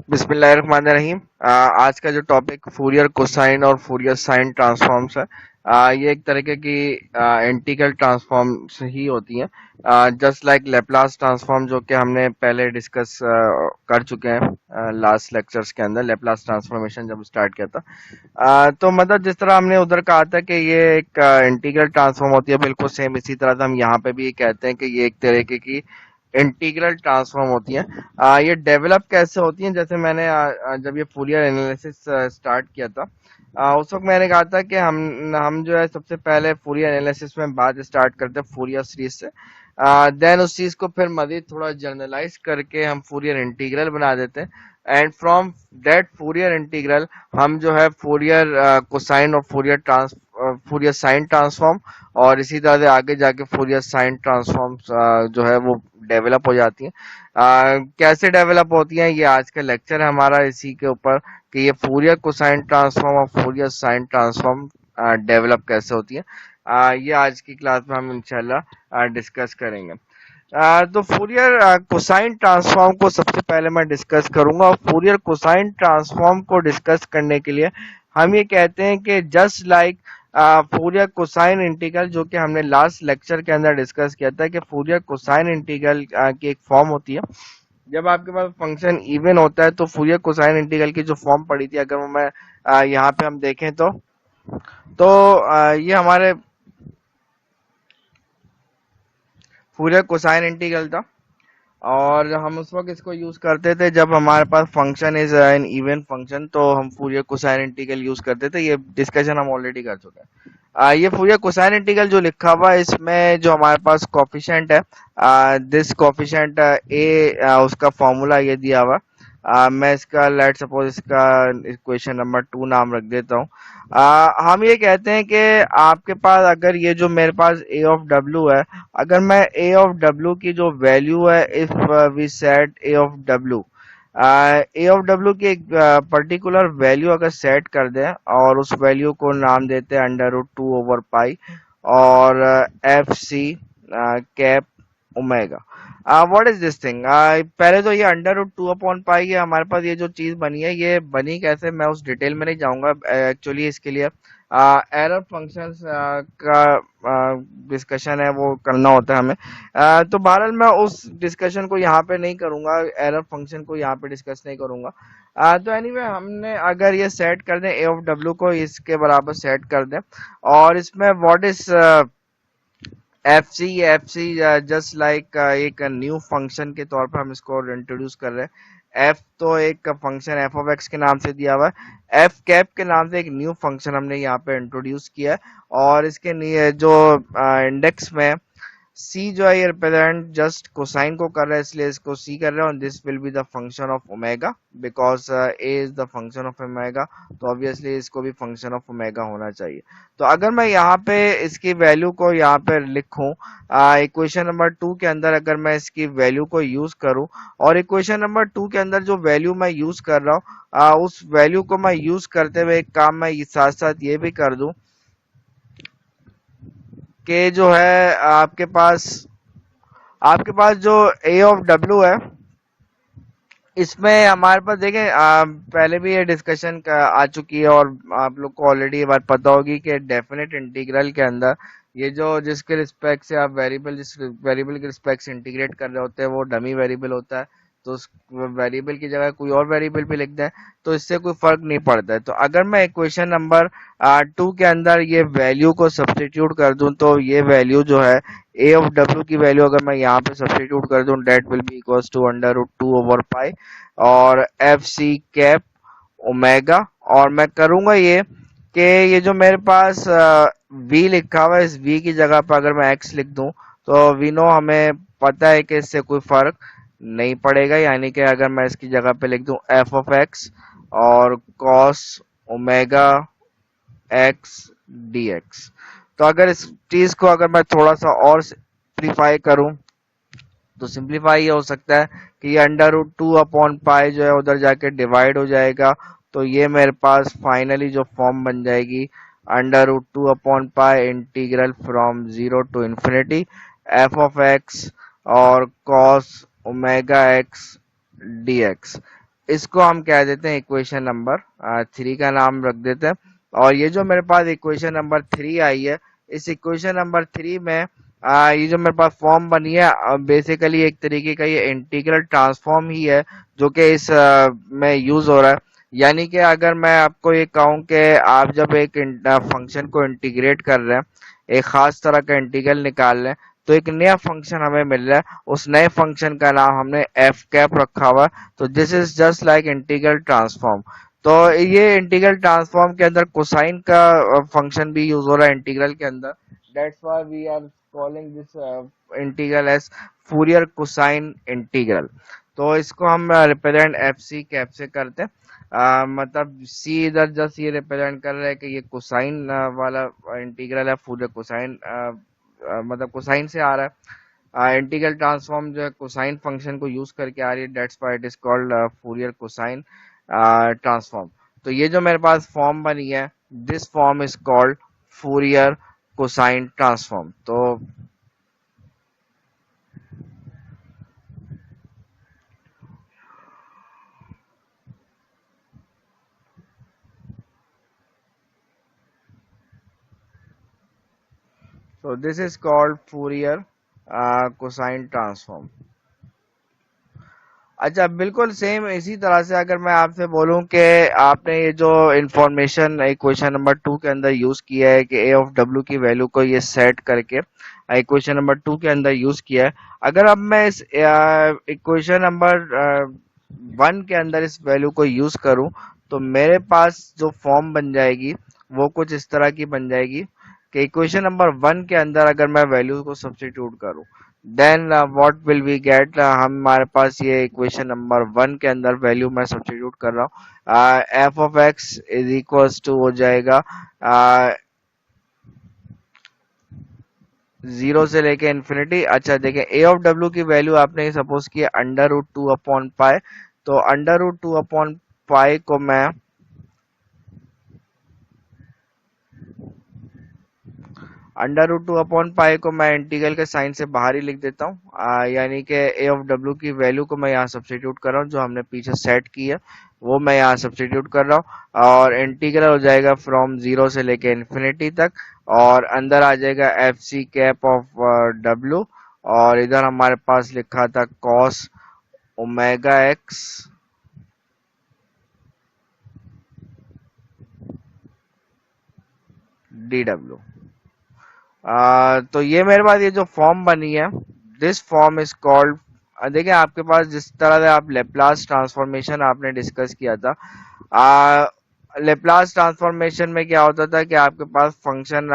बिस्मिल्लाहिर्रहमानिर्रहीम। आज का जो टॉपिक फूरियर कोसाइन और फूरियर साइन ट्रांसफॉर्म्स है। ये एक तरीके की इंटीग्रल ट्रांसफॉर्म्स ही होती हैं, जस्ट लाइक लेप्लास ट्रांसफॉर्म, जो कि हमने पहले डिस्कस कर चुके हैं लास्ट लेक्चर्स के अंदर, लेप्लास ट्रांसफॉर्मेशन जब स्टार्ट किया था। तो मतलब जिस तरह हमने उधर कहा था कि ये एक इंटीग्रल ट्रांसफॉर्म होती है, बिल्कुल सेम इसी तरह से हम यहाँ पे भी कहते हैं कि ये एक तरीके की इंटीग्रल ट्रांसफॉर्म होती है। ये डेवलप कैसे होती हैं, जैसे मैंने जब ये फूरियर एनालिसिस स्टार्ट किया था, उस वक्त मैंने कहा था कि हम जो है सबसे पहले फूरियर एनालिसिस में बात स्टार्ट करते हैं फूरियर सीरीज से। देन उस चीज को फिर मजीद थोड़ा जनरलाइज करके हम फूरियर इंटीग्रल बना देते हैं, and from that Fourier integral हम जो है फूरियर कोसाइन और फूरियर साइन ट्रांसफॉर्म, और इसी तरह से आगे जाके फूरियर साइन ट्रांसफॉर्म जो है वो डेवलप हो जाती हैं। कैसे डेवलप होती हैं, ये आज का लेक्चर है हमारा इसी के ऊपर, कि ये फूरियर कोसाइन ट्रांसफॉर्म और फूरियर साइन ट्रांसफॉर्म डेवलप कैसे होती है। ये आज की क्लास में हम इंशाल्लाह डिस्कस करेंगे। तो फूरियर कोसाइन ट्रांसफॉर्म को सबसे पहले मैं डिस्कस करूंगा, और फूरियर कोसाइन ट्रांसफॉर्म को डिस्कस करने के लिए हम ये कहते हैं कि just like Fourier cosine integral, जो कि हमने लास्ट लेक्चर के अंदर डिस्कस किया था, कि फूरियर कोसाइन इंटीग्रल की एक फॉर्म होती है जब आपके पास फंक्शन इवन होता है। तो फूरियर कोसाइन इंटीग्रल की जो फॉर्म पड़ी थी, अगर वो मैं यहाँ पे हम देखें तो ये हमारे फूरियर कोसाइन इंटीग्रल था, और हम उस वक्त इसको यूज करते थे जब हमारे पास function is an even function, तो हम फूरियर कोसाइन इंटीग्रल यूज करते थे। ये डिस्कशन हम ऑलरेडी कर चुके हैं। ये फूरियर कोसाइन इंटीग्रल जो लिखा हुआ है, इसमें जो हमारे पास कोफिशिएंट है, दिस कोफिशिएंट ए, उसका फॉर्मूला ये दिया हुआ है। मैं इसका लेट सपोज इसका इक्वेशन नंबर 2 नाम रख देता हूँ। हम ये कहते हैं कि आपके पास अगर ये जो मेरे पास ए ऑफ डब्ल्यू है, अगर मैं ए ऑफ डब्ल्यू की जो वैल्यू है, if we set A of W, A of W की एक पर्टिकुलर वैल्यू अगर सेट कर दें, और उस वैल्यू को नाम देते हैं अंडर रूट 2/पाई, और F C cap omega. What is this thing? पहले तो ये अंडर रूट 2/पाई है, हमारे पास ये जो चीज बनी है, ये बनी कैसे, मैं उस डिटेल में नहीं जाऊंगा। एक्चुअली इसके लिए एरर फंक्शंस का डिस्कशन है, वो करना होता है हमें। तो बहरहाल मैं उस डिस्कशन को यहाँ पे नहीं करूंगा, एरर फंक्शन को यहाँ पे डिस्कस नहीं करूंगा। तो एनीवे हमने अगर ये सेट कर दें, ए ऑफ डब्ल्यू को इसके बराबर सेट कर दें, और इसमें what is F C just like एक न्यू फंक्शन के तौर पर हम इसको इंट्रोड्यूस कर रहे हैं। एफ तो एक फंक्शन एफ ऑफ एक्स के नाम से दिया हुआ है, एफ कैप के नाम से एक न्यू फंक्शन हमने यहाँ पे इंट्रोड्यूस किया है, और इसके जो इंडेक्स में सी जो है ये रिप्रेजेंट जस्ट कोसाइन को कर रहा है, इसलिए इसको सी कर रहे हैं। This will be the function of omega, because A is the function of omega, तो ऑब्वियसली इसको भी फंक्शन ऑफ ओमेगा होना चाहिए। तो अगर मैं यहाँ पे इसकी वैल्यू को यहाँ पे लिखूं, इक्वेशन नंबर 2 के अंदर अगर मैं इसकी वैल्यू को यूज करूं, और इक्वेशन नंबर 2 के अंदर जो वैल्यू मैं यूज कर रहा हूँ, उस वैल्यू को मैं यूज करते हुए एक काम मैं साथ साथ ये भी कर दूं कि जो है आपके पास जो ए ऑफ डब्ल्यू है, इसमें हमारे पास देखें, पहले भी ये डिस्कशन आ चुकी है, और आप लोग को ऑलरेडी ये बात पता होगी कि डेफिनेट इंटीग्रल के अंदर ये जो जिसके रिस्पेक्ट से आप जिस वेरिएबल के रिस्पेक्ट से इंटीग्रेट कर रहे होते हैं, वो डमी वेरिएबल होता है। तो उस वेरिएबल की जगह कोई और वेरिएबल भी लिख दें, तो इससे कोई फर्क नहीं पड़ता है। तो अगर मैं इक्वेशन नंबर 2 के अंदर ये वैल्यू को सब्स्टिट्यूट कर दूं, तो ये वैल्यू जो है ए ऑफ डब्ल्यू की वैल्यू अगर मैं यहाँ पे सब्स्टिट्यूट कर दूं, that will be equals to under root 2/पाई, और एफ सी कैप ओमेगा। और मैं करूंगा ये कि ये जो मेरे पास v लिखा हुआ है, इस v की जगह पर अगर मैं x लिख दूं, तो वी नो हमें पता है कि इससे कोई फर्क नहीं पड़ेगा, यानी कि अगर मैं इसकी जगह पे लिख दूं एफ ऑफ एक्स और cos omega x d x. तो अगर इस चीज को अगर मैं थोड़ा सा और सिंप्लीफाई करूं, तो सिंप्लीफाई ये हो सकता है कि ये अंडर रूट 2/पाई जो है उधर जाके डिवाइड हो जाएगा, तो ये मेरे पास फाइनली जो फॉर्म बन जाएगी, अंडर रूट 2/पाई integral from 0 to infinity f of x और cos omega x d x. इसको हम कह देते हैं इक्वेशन नंबर 3 का नाम रख देते हैं। और ये जो मेरे पास इक्वेशन नंबर 3 आई है, इस इक्वेशन नंबर 3 में ये जो मेरे पास फॉर्म बनी है, बेसिकली एक तरीके का ये इंटीग्रल ट्रांसफॉर्म ही है जो कि इस में यूज हो रहा है। यानी कि अगर मैं आपको ये कहूँ कि आप जब एक फंक्शन को इंटीग्रेट कर रहे हैं, एक खास तरह का इंटीग्रल निकाल रहे हैं, तो एक नया फंक्शन हमें मिल रहा है, उस नए फंक्शन का नाम हमने एफ कैप रखा हुआ है। तो this is just like integral transform. तो ये इंटीग्रल ट्रांसफॉर्म के अंदर कोसाइन का फंक्शन भी यूज हो रहा है इंटीग्रल के अंदर। That's why we are calling this integral as Fourier cosine integral. तो इसको हम रिप्रेजेंट एफ सी कैप से करते हैं। मतलब सी इधर जस्ट ये रिप्रेजेंट कर रहा है कि ये कोसाइन वाला इंटीग्रल है, फूरियर कोसाइन मतलब कोसाइन से आ रहा है। इंटीग्रल ट्रांसफॉर्म जो है कोसाइन फंक्शन को यूज करके आ रही है, that's why it is called Fourier cosine transform. तो ये जो मेरे पास फॉर्म बनी है, this form is called Fourier cosine transform. तो this is called Fourier cosine transform. अच्छा, बिल्कुल सेम इसी तरह से अगर मैं आपसे बोलूं कि आपने ये जो इंफॉर्मेशन इक्वेशन नंबर 2 के अंदर यूज किया है कि ए ऑफ डब्ल्यू की वैल्यू को ये सेट करके इक्वेशन नंबर 2 के अंदर यूज किया है, अगर अब मैं इस इक्वेशन नंबर 1 के अंदर इस वैल्यू को यूज करूं, तो मेरे पास जो फॉर्म बन जाएगी वो कुछ इस तरह की बन जाएगी कि इक्वेशन नंबर 1 के अंदर अगर मैं वैल्यू को सब्स्टिट्यूट करूं, then what will we get, हमारे पास ये इक्वेशन नंबर 1 के अंदर वैल्यू मैं सब्स्टिट्यूट कर रहा हूँ, F of X is equals to हो जाएगा 0 से लेके इन्फिनिटी। अच्छा देखें, ए ऑफ डब्ल्यू की वैल्यू आपने सपोज किया अंडर रूट 2 अपॉन पाई। तो अंडर रूट 2 अपॉन पाई को मैं अंडर रूट 2 अपॉन पाई को मैं इंटीग्रल के साइन से बाहर ही लिख देता हूँ, यानी कि ए ऑफ डब्ल्यू की वैल्यू को मैं यहाँ सब्स्टिट्यूट कर रहा हूँ, जो हमने पीछे सेट की है वो मैं यहाँ सब्स्टिट्यूट कर रहा हूँ। और इंटीग्रल हो जाएगा फ्रॉम 0 से लेके इन्फिनिटी तक, और अंदर आ जाएगा F C cap of W, और इधर हमारे पास लिखा था cos omega x D W. तो ये मेरे पास ये जो फॉर्म बनी है, दिस फॉर्म इज कॉल्ड, देखिए आपके पास जिस तरह से आप लेप्लास ट्रांसफॉर्मेशन आपने डिस्कस किया था, लेप्लास ट्रांसफॉर्मेशन में क्या होता था कि आपके पास फंक्शन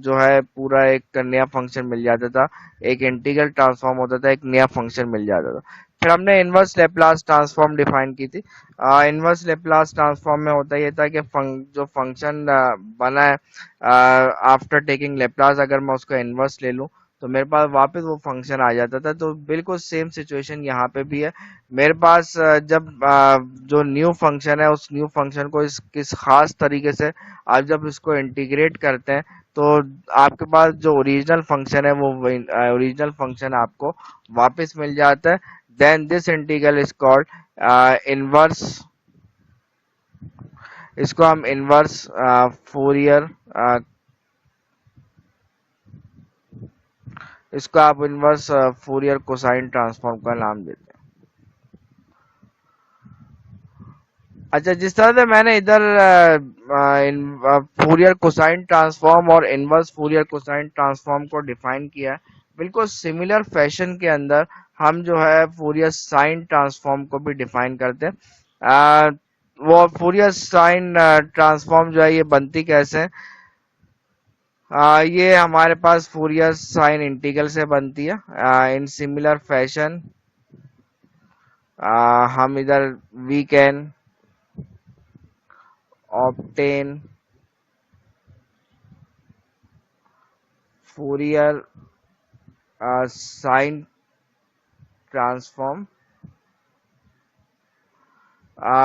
जो है पूरा एक नया फंक्शन मिल जाता था, एक इंटीग्रल ट्रांसफॉर्म होता था, एक नया फंक्शन मिल जाता था। फिर हमने इनवर्स लेप्लास ट्रांसफॉर्म डिफाइन की थी। इनवर्स लेप्लास ट्रांसफॉर्म में होता ये था कि जो फंक्शन बना है आफ्टर टेकिंग लेप्लास, अगर मैं उसका इनवर्स ले लूं तो मेरे पास वापस वो फंक्शन आ जाता था। तो बिल्कुल सेम सिचुएशन यहाँ पे भी है। मेरे पास जब जो न्यू फंक्शन है, उस न्यू फंक्शन को इस किस खास तरीके से आप जब इसको इंटीग्रेट करते हैं, तो आपके पास जो ओरिजिनल फंक्शन है वो ओरिजिनल फंक्शन आपको वापस मिल जाता है। Then this integral is called inverse, इसको हम इनवर्स फोरियर, इसको आप इनवर्स फोरियर कोसाइन ट्रांसफॉर्म का नाम देते हैं। अच्छा, जिस तरह से मैंने इधर फूरियर कोसाइन ट्रांसफॉर्म और इनवर्स फूरियर कोसाइन ट्रांसफॉर्म को डिफाइन किया है, बिल्कुल सिमिलर फैशन के अंदर हम जो है फूरियर साइन ट्रांसफॉर्म को भी डिफाइन करते हैं। वो फूरियर साइन ट्रांसफॉर्म जो है ये बनती कैसे है, ये हमारे पास फूरियर साइन इंटीग्रल से बनती है। इन सिमिलर फैशन हम इधर we can obtain Fourier sine transform,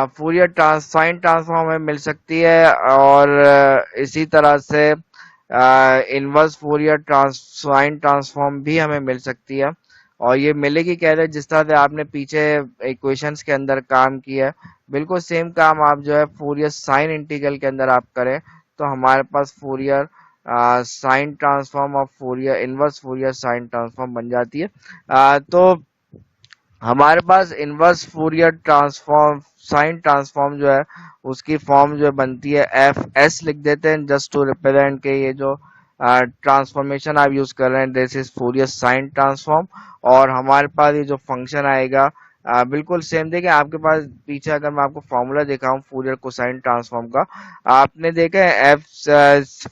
Fourier sine transform हमें मिल सकती है। और इसी तरह से इनवर्स फूरियर साइन ट्रांसफॉर्म भी हमें मिल सकती है। और ये मिलेगी कैसे, जिस तरह से आपने पीछे इक्वेशंस के अंदर काम किया है, बिल्कुल सेम काम आप जो है फूरियर साइन इंटीग्रल के अंदर आप करें, तो हमारे पास फूरियर साइन ट्रांसफॉर्म और Fourier inverse Fourier sine transform बन जाती है। तो हमारे पास inverse Fourier transform sine transform जो है उसकी फॉर्म जो बनती है एफ एस लिख देते हैं, जस्ट टू रिप्रेजेंट के ये जो ट्रांसफॉर्मेशन आप यूज कर रहे हैं this is Fourier sine transform. और हमारे पास ये जो फंक्शन आएगा बिल्कुल सेम। देखिए आपके पास पीछे अगर मैं आपको फॉर्मूला दिखाऊं फूरियर कोसाइन ट्रांसफॉर्म का, आपने देखा है एफ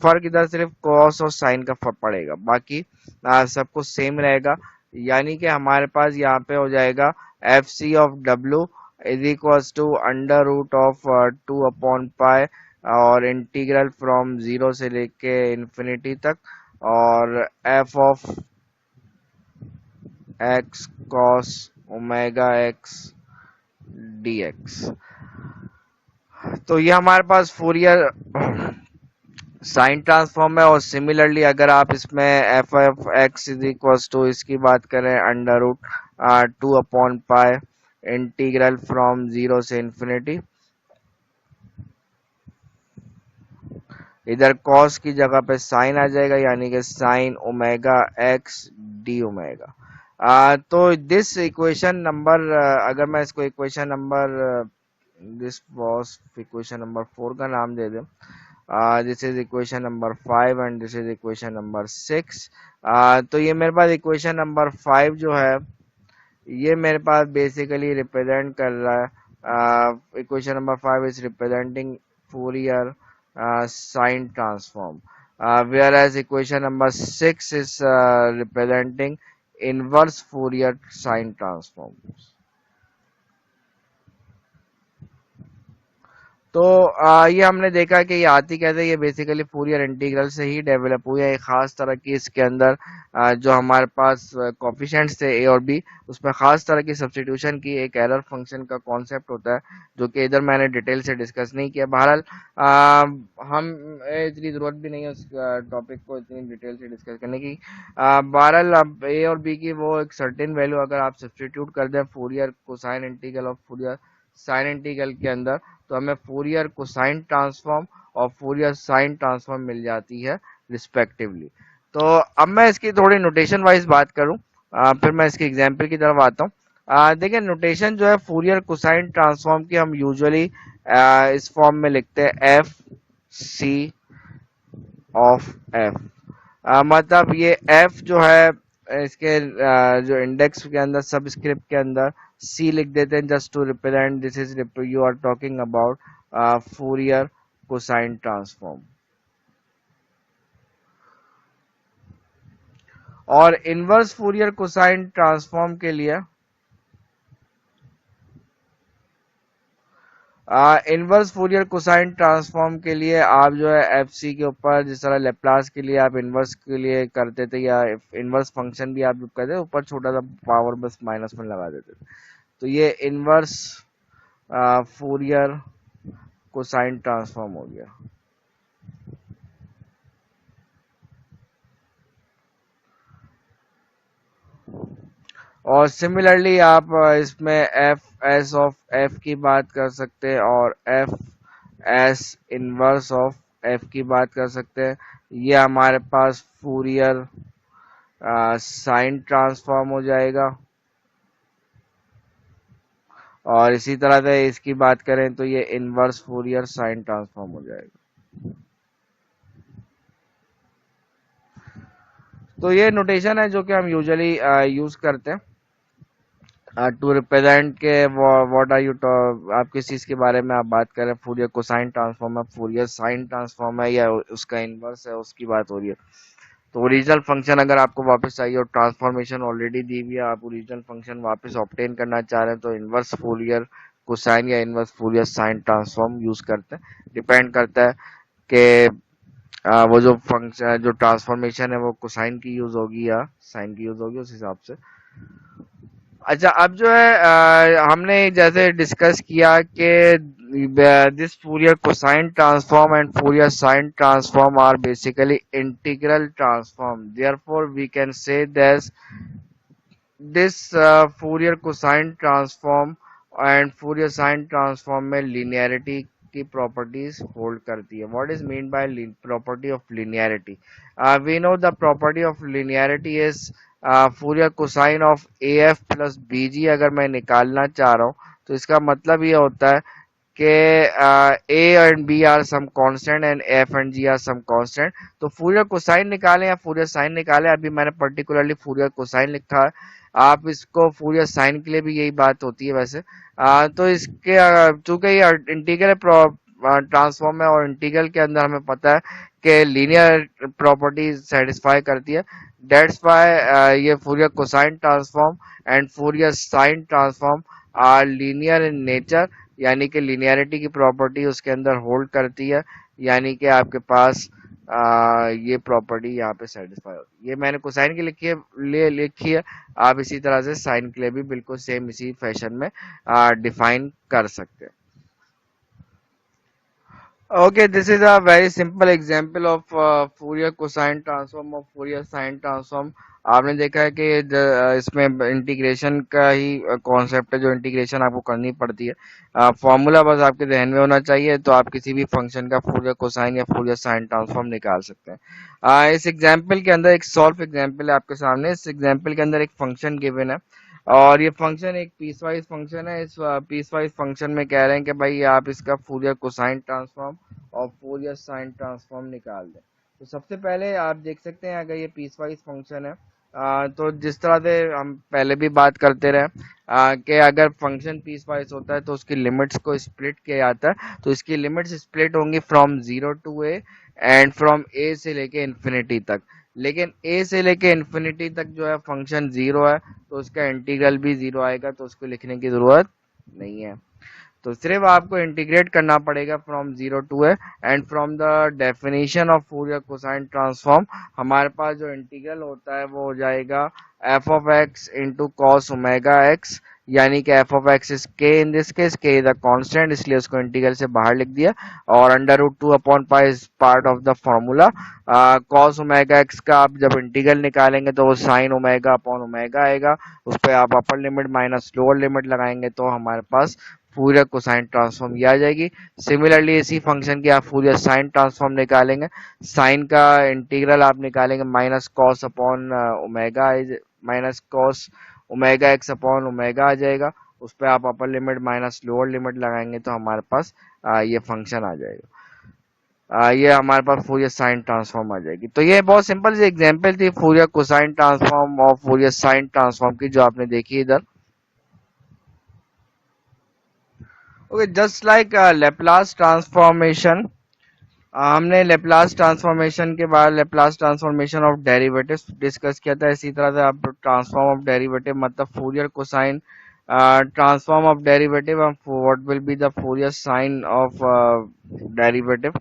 फर्क इधर सिर्फ कॉस और साइन का फर्क पड़ेगा, बाकी सब कुछ सेम रहेगा। यानी कि हमारे पास यहाँ पे हो जाएगा F C of W is equals to under root of 2/पाई और इंटीग्रल फ्रॉम 0 से लेके इंफिनिटी तक, और F of x cos omega x d x. तो ये हमारे पास फोरियर साइन ट्रांसफॉर्म है। और सिमिलरली अगर आप इसमें F F X is equal to इसकी बात करें अंडर रूट 2/पाई इंटीग्रल फ्रॉम 0 से इंफिनिटी, इधर कॉस की जगह पे साइन आ जाएगा, यानी कि sine omega x D omega. तो दिस इक्वेशन नंबर, अगर मैं इसको equation number this was equation number 4 का नाम दे दें, this is equation number 5 and this is equation number 6। तो ये मेरे पास इक्वेशन नंबर 5 जो है ये मेरे पास बेसिकली रिप्रेजेंट कर रहा है, equation number 5 is representing Fourier sine transform, whereas equation number 6 is representing inverse Fourier sine transform। तो ये हमने देखा कि ये आती कैसे, ये बेसिकली फूरियर इंटीग्रल से ही डेवलप हुई है। एक खास तरह की इसके अंदर जो हमारे पास कॉफिशेंट्स थे ए और बी, उसमें खास तरह की सब्स्टिट्यूशन की एक एरर फंक्शन का कॉन्सेप्ट होता है, जो कि इधर मैंने डिटेल से डिस्कस नहीं किया। बहरहाल हम इतनी जरूरत भी नहीं है उस टॉपिक को इतनी डिटेल से डिस्कस करने की। बहरहाल अब ए और बी की वो एक सर्टेन वैल्यू अगर आप सब्स्टिट्यूट कर दें फूरियर कोसाइन इंटीग्रल और फूरियर साइन इंटीग्रल के अंदर, तो हमें फूरियर कोसाइन ट्रांसफॉर्म और फूरियर साइन ट्रांसफॉर्म मिल जाती है रिस्पेक्टिवली। तो अब मैं इसकी थोड़ी नोटेशन वाइज बात करूं, फिर मैं इसके एग्जांपल की तरफ आता हूं। देखिए नोटेशन जो है फूरियर कोसाइन ट्रांसफॉर्म की हम यूजुअली इस फॉर्म में लिखते हैं एफ सी ऑफ एफ। मतलब ये एफ जो है इसके जो इंडेक्स के अंदर सबस्क्रिप्ट के अंदर सी लिख देते हैं, just to represent this is you are talking about Fourier cosine transform. और इनवर्स फूरियर कोसाइन ट्रांसफॉर्म के लिए इनवर्स फूरियर कोसाइन ट्रांसफॉर्म के लिए आप जो है एफ सी के ऊपर जिस तरह लेप्लास के लिए आप इनवर्स के लिए करते थे, या इनवर्स फंक्शन भी आप करते थे, ऊपर छोटा सा पावर बस माइनस में लगा देते थे। तो ये इनवर्स फूरियर कोसाइन ट्रांसफॉर्म हो गया। और सिमिलरली आप इसमें एफ एस ऑफ एफ की बात कर सकते हैं और F S inverse of F की बात कर सकते हैं। ये हमारे पास फूरियर साइन ट्रांसफॉर्म हो जाएगा। और इसी तरह से इसकी बात करें तो ये इनवर्स फूरियर साइन ट्रांसफॉर्म हो जाएगा। तो ये नोटेशन है जो कि हम यूजुअली यूज करते हैं टू रिप्रेजेंट के व्हाट आर यू, आप किस चीज के बारे में आप बात कर रहे हैं, फूरियर कोसाइन ट्रांसफॉर्म है, फूरियर साइन ट्रांसफॉर्म है, या उसका इनवर्स है, उसकी बात हो रही है। तो ओरिजिनल फंक्शन अगर आपको वापस चाहिए और ट्रांसफॉर्मेशन ऑलरेडी दी हुई है, आप ओरिजिनल फंक्शन वापस ऑब्टेन करना चाह रहे हैं, तो इनवर्स फूरियर कोसाइन या inverse Fourier sine transform use करते हैं। डिपेंड करता है कि वो जो फंक्शन जो ट्रांसफॉर्मेशन है वो कोसाइन की यूज होगी या साइन की यूज होगी, उस हिसाब से। अच्छा अब जो है हमने जैसे डिस्कस किया कि this Fourier cosine transform and Fourier sine transform are basically integral transform, therefore we can say this Fourier cosine transform and Fourier sine transform में लीनियरिटी की प्रॉपर्टीज होल्ड करती है. What is mean by property of linearity? We know the property of linearity is Fourier cosine of a f plus b g अगर मैं निकालना चाह रहा हूँ तो इसका मतलब ये होता है कि A and B are some constant and F and G are some constant. तो फूरियर कोसाइन निकालें या फूरियर साइन निकालें, अभी मैंने पर्टिकुलरली फूरियर कोसाइन लिखा है. आप इसको फूरियर साइन के लिए भी यही बात होती है वैसे. तो इसके चूंकि ये इंटीग्रल ट्रांसफॉर्म है और इंटीग्रल के अंदर हमें पता है कि लीनियर प्रॉपर्टी सेटिस्फाई करती है. दैट्स व्हाई ये Fourier cosine transform and Fourier sine transform are linear in nature, यानी कि लीनियरिटी की प्रॉपर्टी उसके अंदर होल्ड करती है, यानी कि आपके पास ये प्रॉपर्टी यहाँ पे सेटिस्फाई होती है. ये मैंने कोसाइन की लिखी है. आप इसी तरह से साइन के लिए भी बिल्कुल सेम इसी फैशन में डिफाइन कर सकते हैं. Okay, this is a very simple example of Fourier cosine transform और Fourier sine transform. आपने देखा है कि इसमें इंटीग्रेशन का ही कॉन्सेप्ट है, जो इंटीग्रेशन आपको करनी पड़ती है. फॉर्मूला बस आपके ध्यान में होना चाहिए, तो आप किसी भी फंक्शन का Fourier कोसाइन या Fourier साइन ट्रांसफॉर्म निकाल सकते हैं. इस एग्जाम्पल के अंदर एक सॉल्व एग्जाम्पल है आपके सामने. इस एग्जाम्पल के अंदर एक फंक्शन गिवन है और ये फंक्शन एक पीसवाइज फंक्शन है. इस पीसवाइज फंक्शन में कह रहे हैं कि भाई आप इसका फूरियर कोसाइन ट्रांसफॉर्म और फूरियर साइन ट्रांसफॉर्म निकाल दें. तो सबसे पहले आप देख सकते हैं अगर ये पीसवाइज फंक्शन है तो जिस तरह से हम पहले भी बात करते रहे कि अगर फंक्शन पीसवाइज होता है तो उसकी लिमिट्स को स्प्लिट किया जाता है. तो इसकी लिमिट्स स्प्लिट होंगी from zero to a and from a से लेके इन्फिनिटी तक. लेकिन ए से लेके इन्फिनिटी तक जो है फंक्शन जीरो है, तो उसका इंटीग्रल भी जीरो आएगा, तो उसको लिखने की जरूरत नहीं है. तो सिर्फ आपको इंटीग्रेट करना पड़ेगा फ्रॉम जीरो टू है. And from the definition of Fourier cosine transform हमारे पास जो इंटीग्रल होता है वो हो जाएगा F of X into cos omega X, यानी कि F of X is K. In this case K is a constant, इसलिए उसको इंटीग्रल से बाहर लिख दिया. और under root two upon pi is part of the formula. Cos omega X का आप जब इंटीग्रल निकालेंगे तो वो साइन ओमेगा अपॉन ओमेगा आएगा. उस पर आप upper limit minus lower limit लगाएंगे तो हमारे पास फूरियर कोसाइन ट्रांसफॉर्म ये आ जाएगी. सिमिलरली इसी फंक्शन की आप फूरियर साइन ट्रांसफॉर्म निकालेंगे. साइन का इंटीग्रल आप निकालेंगे minus cos upon omega, minus cos omega x upon omega आ जाएगा. उस पर आप upper limit minus lower limit लगाएंगे तो हमारे पास ये फंक्शन आ जाएगा. ये हमारे पास फूरियर साइन ट्रांसफॉर्म आ जाएगी. तो ये बहुत सिंपल सी एग्जांपल थी फूरियर कोसाइन ट्रांसफॉर्म और फूरियर साइन ट्रांसफॉर्म की, जो आपने देखी इधर. Okay, just like Laplace transformation, हमने लेप्लास ट्रांसफॉर्मेशन के बाद Laplace transformation of derivatives discuss किया था. इसी तरह से आप ट्रांसफॉर्म ऑफ डेरिवेटिव मतलब Fourier cosine transform of derivative, what will be the Fourier sine of derivative.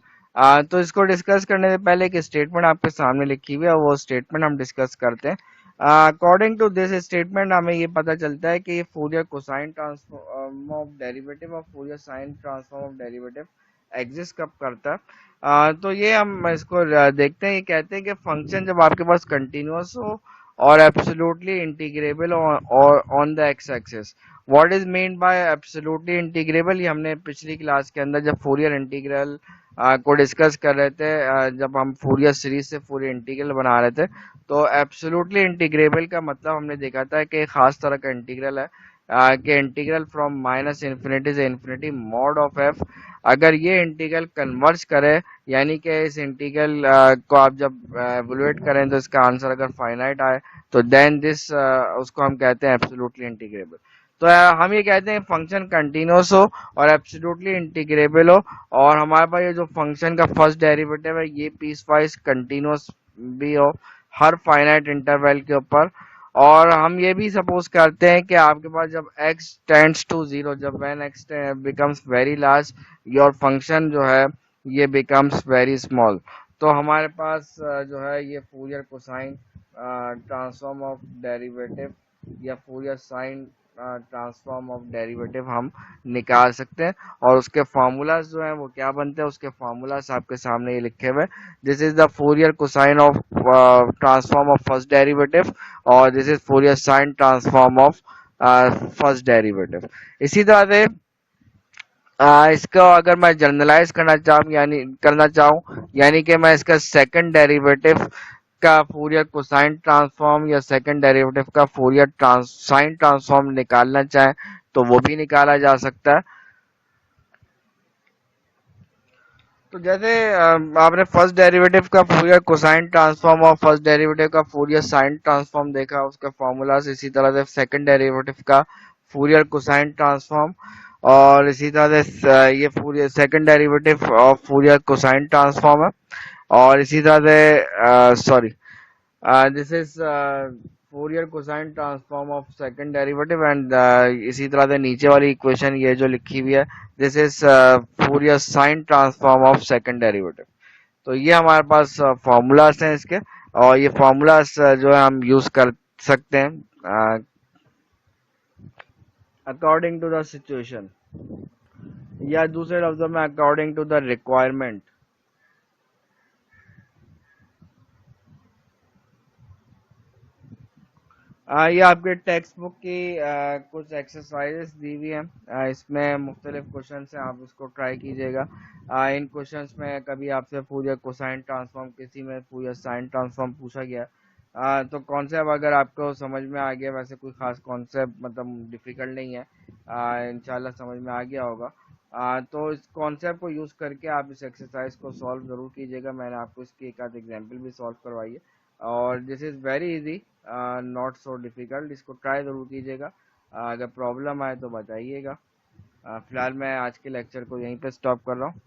तो इसको डिस्कस करने से पहले एक स्टेटमेंट आपके सामने लिखी हुई है, वो स्टेटमेंट हम डिस्कस करते हैं. अकॉर्डिंग टू दिस स्टेटमेंट हमें ये पता चलता है कि ये Fourier cosine transform of derivative और Fourier sine transform of derivative exist कब करता है. तो ये हम इसको देखते हैं. ये कहते हैं कि फंक्शन जब आपके पास कंटिन्यूअस हो और एब्सोल्युटली इंटीग्रेबल और on the x axis. What is mean bye absolutely integrable, ये हमने पिछली क्लास के अंदर जब फूरियर इंटीग्रल को डिस्कस कर रहे थे, जब हम फूरियर सीरीज से फूरियर इंटीग्रल बना रहे थे, तो एब्सोल्युटली इंटीग्रेबल का मतलब हमने देखा था कि खास तरह का इंटीग्रल है कि इंटीग्रल फ्रॉम माइनस इन्फिनिटी से इन्फिनिटी मॉड ऑफ एफ. अगर ये इंटीग्रल कन्वर्ज करे, यानी कि इस इंटीग्रल को आप जब एवलुएट करें तो इसका आंसर अगर फाइनाइट आए, तो देन दिस उसको हम कहते हैं एब्सोल्युटली इंटीग्रेबल. तो हम ये कहते हैं फंक्शन कंटिन्यूअस हो और एब्सोल्युटली इंटीग्रेबल हो, और हमारे पास ये जो फंक्शन का फर्स्ट डेरिवेटिव है ये पीस वाइज कंटिन्यूअस भी हो हर फाइनाइट इंटरवल के ऊपर. और हम ये भी सपोज करते हैं कि आपके पास जब x टेंड्स टू जीरो, जब when x becomes very large, your function जो है ये बिकम्स वेरी स्मॉल. तो हमारे पास जो है ये Fourier cosine transform of derivative या Fourier sine transform of derivative हम निकाल सकते हैं। और उसके फॉर्मूलाज जो हैं वो क्या बनते हैं, उसके फॉर्मूलाज आपके सामने ये लिखे हुए। This is the Fourier cosine of transform of first derivative, और this is Fourier sine transform of first derivative. इसी तरह से इसको अगर मैं जनरलाइज करना चाहूँ, यानी कि मैं इसका सेकंड डेरिवेटिव का फोरियर कोसाइन ट्रांसफॉर्म या सेकंड डेरिवेटिव का फोरियर साइन ट्रांसफॉर्म निकालना चाहें तो वो भी निकाला जा सकता है। तो जैसे आपने फर्स्ट डेरिवेटिव का फोरियर कोसाइन ट्रांसफॉर्म और फर्स्ट डेरिवेटिव का फोरियर साइन ट्रांसफॉर्म देखा, उसका फॉर्मूलाज, इसी तरह से सेकंड डेरिवेटिव का फोरियर कोसाइन ट्रांसफॉर्म, और इसी तरह से ये Fourier second derivative of Fourier cosine transform है। और इसी तरह से sorry, this is Fourier cosine transform of second derivative, and इसी तरह से नीचे वाली इक्वेशन ये जो लिखी हुई है, this is Fourier sine transform of second derivative. तो ये हमारे पास फॉर्मूलाज हैं इसके, और ये फॉर्मूलाज जो है हम यूज कर सकते हैं अकॉर्डिंग टू द सिचुएशन, या दूसरे लफ्जों में अकॉर्डिंग टू द रिक्वायरमेंट। ये आपके टेक्स्ट बुक की कुछ एक्सरसाइजेस दी हुई हैं। इसमें मुख्तलिफ क्वेश्चन हैं, आप इसको ट्राई कीजिएगा। इन क्वेश्चंस में कभी आपसे फूरियर कोसाइन ट्रांसफॉर्म, किसी में फूरियर साइन ट्रांसफॉर्म पूछा गया, तो कॉन्सेप्ट अगर आपको समझ में आ गया, वैसे कोई खास कॉन्सेप्ट मतलब डिफिकल्ट नहीं है, इंशाल्लाह समझ में आ गया होगा। तो इस कॉन्सेप्ट को यूज़ करके आप इस एक्सरसाइज को सॉल्व ज़रूर कीजिएगा। मैंने आपको इसकी एक आध एग्जाम्पल भी सॉल्व करवाई है, और this is very easy, not so difficult. इसको ट्राई ज़रूर कीजिएगा। अगर प्रॉब्लम आए तो बताइएगा। फ़िलहाल मैं आज के लेक्चर को यहीं पे स्टॉप कर रहा हूँ।